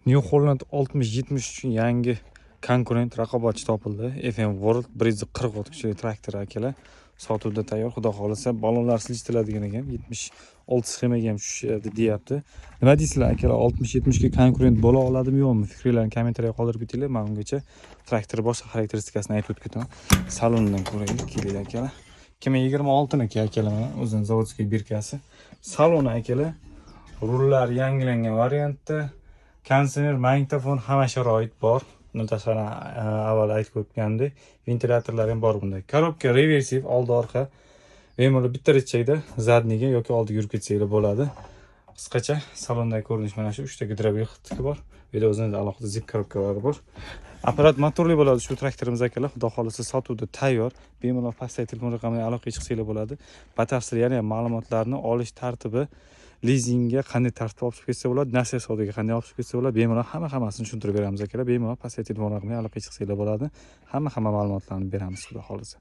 New Holland 60-70 uchun yangi konkurent raqobatchi topildi. FM World 140 ot kuchli traktor akalar. Sotuvda tayyor. Xudo xolisa balonlar siljitiladigan ekan. 76 sxemaga ham tushadi deyapti. Nima deysizlar akalar? 60-70 ga konkurent bo'la oladimi yo'qmi? Fikrlarni kommentariyga qoldirib ketinglar. Men ungacha traktor boshqa xarakteristikasini aytib o'tib ketaman. Salonidan ko'raylik, keling akalar. 2026 niki akalar, mana o'zining zavodskiy birkasi. Saloni akalar. Rullar yangilangan variantda. Konditsioner, magnitofon hamma sharoit bor. Tashqari avval aytib o'tgandek, ventilyatorlar ham bor bunda. Korobka reversiv, oldi orqa. Bemalol bitta rechakda zadniga yoki oldiga yurib ketsanglar bo'ladi. Qisqacha salondagi ko'rinish mana shu. 3 ta gidrovilik bor. Bu yerda o'zining alohida zip korobkalari bor. Apparat motorli bo'ladi shu traktorimiz akalar. Xudo xolisa sotuvda tayyor. Bemalol pastdagi telefon raqamiga aloqaga chiqsanglar bo'ladi. Batafsil yana ma'lumotlarni olish tartibi, lizingga qanday tartib olib chiqib ketsa bo'ladi, nasiya savdoga qanday olib chiqib ketsa bo'ladi, bemalol hammasini tushuntirib beramiz akalar. Bemalol pastdagi telefon raqamiga aloqaga chiqsanglar bo'ladi. Hamma ma'lumotlarni beramiz, xudo xolisa.